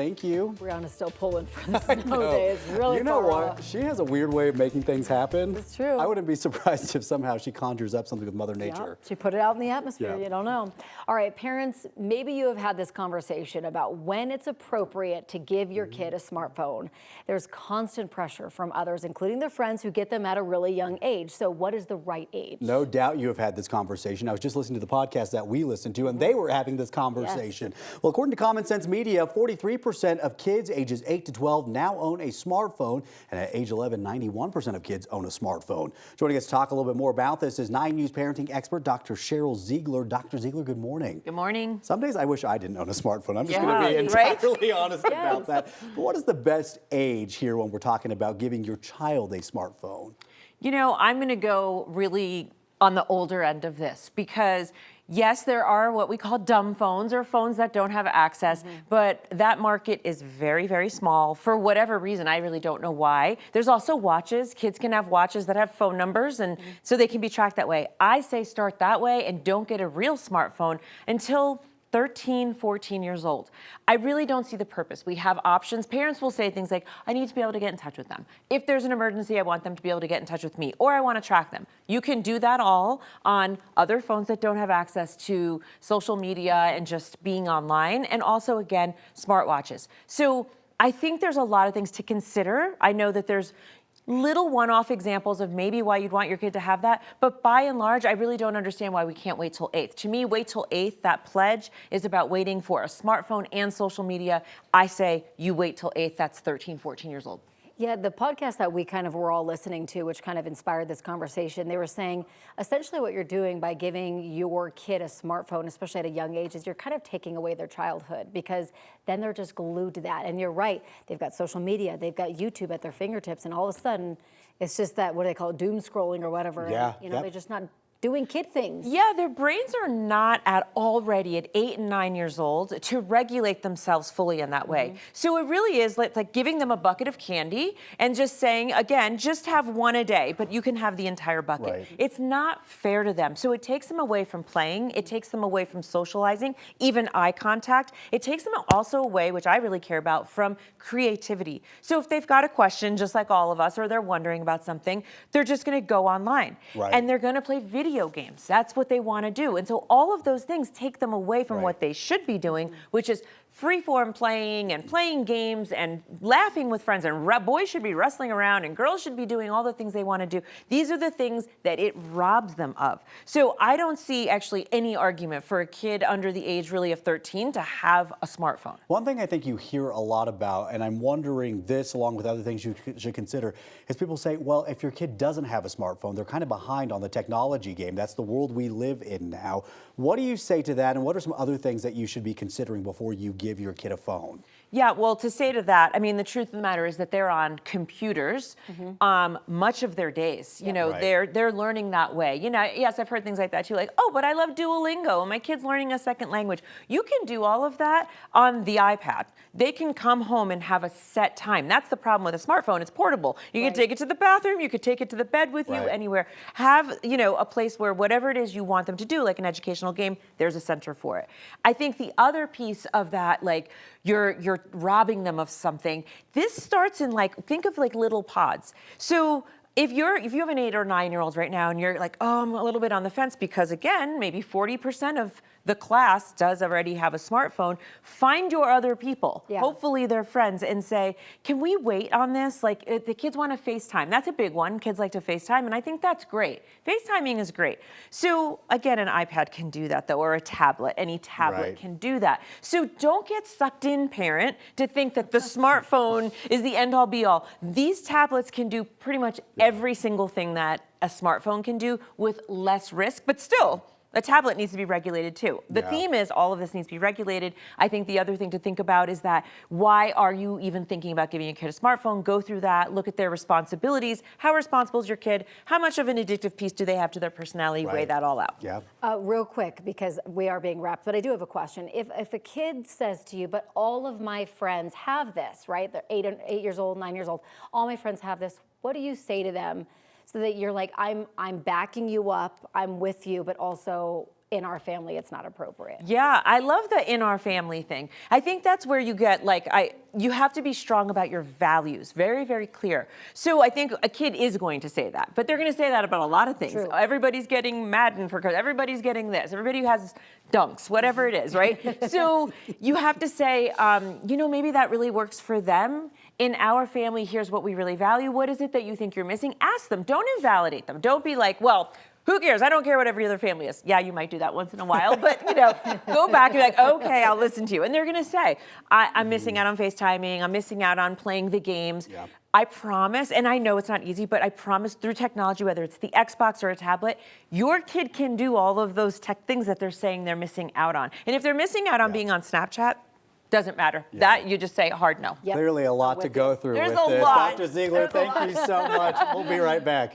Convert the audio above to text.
Thank you. Brianna's still pulling for the snow day. It's really You know far what? off. She has a weird way of making things happen. It's true. I wouldn't be surprised if somehow she conjures up something with Mother Nature. She put it out in the atmosphere. Yeah. You don't know. All right, parents, maybe you have had this conversation about when it's appropriate to give your kid a smartphone. There's constant pressure from others, including their friends, who get them at a really young age. So what is the right age? No doubt you have had this conversation. I was just listening to the podcast that we listened to, and they were having this conversation. Yes. Well, according to Common Sense Media, 43% of kids ages 8 to 12 now own a smartphone, and at age 11, 91% of kids own a smartphone. Joining us to talk a little bit more about this is 9 News parenting expert Dr. Sheryl Ziegler. Dr. Ziegler, good morning. Good morning. Some days I wish I didn't own a smartphone. I'm just Yeah, going to be right? entirely honest Yes. about that. But what is the best age here when we're talking about giving your child a smartphone? You know, I'm going to go really on the older end of this because yes, there are what we call dumb phones or phones that don't have access, but that market is very, very small for whatever reason. I really don't know why. There's also watches. Kids can have watches that have phone numbers, and so they can be tracked that way. I say start that way and don't get a real smartphone until 13, 14 years old. I really don't see the purpose. We have options. Parents will say things like, I need to be able to get in touch with them. If there's an emergency, I want them to be able to get in touch with me, or I want to track them. You can do that all on other phones that don't have access to social media and just being online, and also, again, smartwatches. So I think there's a lot of things to consider. I know that there's little one-off examples of maybe why you'd want your kid to have that, but by and large, I really don't understand why we can't wait till 8th. To me, wait till 8th, that pledge is about waiting for a smartphone and social media. I say you wait till 8th, that's 13, 14 years old. Yeah, the podcast that we kind of were all listening to, which kind of inspired this conversation, they were saying essentially what you're doing by giving your kid a smartphone, especially at a young age, is you're kind of taking away their childhood, because then they're just glued to that. And you're right, they've got social media, they've got YouTube at their fingertips, and all of a sudden it's just that, what do they call it, doom scrolling or whatever. Yeah, and, they're just not doing kid things. Yeah, their brains are not at all ready at 8 and 9 years old to regulate themselves fully in that way. So it really is like giving them a bucket of candy and just saying, again, just have one a day, but you can have the entire bucket. Right. It's not fair to them. So it takes them away from playing. It takes them away from socializing, even eye contact. It takes them also away, which I really care about, from creativity. So if they've got a question, just like all of us, or they're wondering about something, they're just going to go online. Right. And they're going to play video games. That's what they want to do. And so all of those things take them away from Right. what they should be doing, which is free-form playing and playing games and laughing with friends. And boys should be wrestling around and girls should be doing all the things they want to do. These are the things that it robs them of. So I don't see actually any argument for a kid under the age really of 13 to have a smartphone. One thing I think you hear a lot about, and I'm wondering this along with other things you should consider, is people say, well, if your kid doesn't have a smartphone, they're kind of behind on the technology game. That's the world we live in now. What do you say to that, and what are some other things that you should be considering before you give your kid a phone? Yeah, well, to say to that, I mean, the truth of the matter is that they're on computers much of their days. You know, Right. they're learning that way. You know, yes, I've heard things like that too, like, oh, but I love Duolingo, and my kid's learning a second language. You can do all of that on the iPad. They can come home and have a set time. That's the problem with a smartphone. It's portable. You can take it to the bathroom, you could take it to the bed with you, Right. anywhere. Have, you know, a place where whatever it is you want them to do, like an educational game, there's a center for it. I think the other piece of that, like, you're robbing them of something. This starts in, like, think of like little pods. So if you have an 8 or 9 year old right now and you're like, oh, I'm a little bit on the fence because, again, maybe 40% of the class does already have a smartphone, find your other people, hopefully they're friends, and say, can we wait on this? Like, if the kids want to FaceTime. That's a big one. Kids like to FaceTime, and I think that's great. FaceTiming is great. So again, an iPad can do that, though, or a tablet. Any tablet Right. can do that. So don't get sucked in, parent, to think that the smartphone is the end-all be-all. These tablets can do pretty much every single thing that a smartphone can do with less risk, but still, a tablet needs to be regulated too. The theme is all of this needs to be regulated. I think the other thing to think about is that why are you even thinking about giving your kid a smartphone? Go through that, look at their responsibilities. How responsible is your kid? How much of an addictive piece do they have to their personality? Weigh that all out. Yeah. Real quick, because we are being wrapped, but I do have a question. If a kid says to you, but all of my friends have this, right? They're 8 years old, 9 years old. All my friends have this. What do you say to them so that you're like, I'm backing you up, I'm with you, but also in our family it's not appropriate. Yeah, I love the in our family thing. I think that's where you get you have to be strong about your values, very, very clear. So I think a kid is going to say that, but they're going to say that about a lot of things. True. Everybody's getting Madden everybody's getting this, everybody who has dunks, whatever it is, right? So you have to say, maybe that really works for them. In our family, here's what we really value. What is it that you think you're missing? Ask them. Don't invalidate them. Don't be like, well, who cares? I don't care what every other family is. Yeah, you might do that once in a while, but go back and be like, okay, I'll listen to you. And they're gonna say, I'm missing out on FaceTiming. I'm missing out on playing the games. Yeah. I promise, and I know it's not easy, but I promise through technology, whether it's the Xbox or a tablet, your kid can do all of those tech things that they're saying they're missing out on. And if they're missing out on being on Snapchat, doesn't matter. Yeah. That you just say hard no. Yep. Clearly a lot to go through There's with a this. lot. Dr. Ziegler, thank you so much. We'll be right back.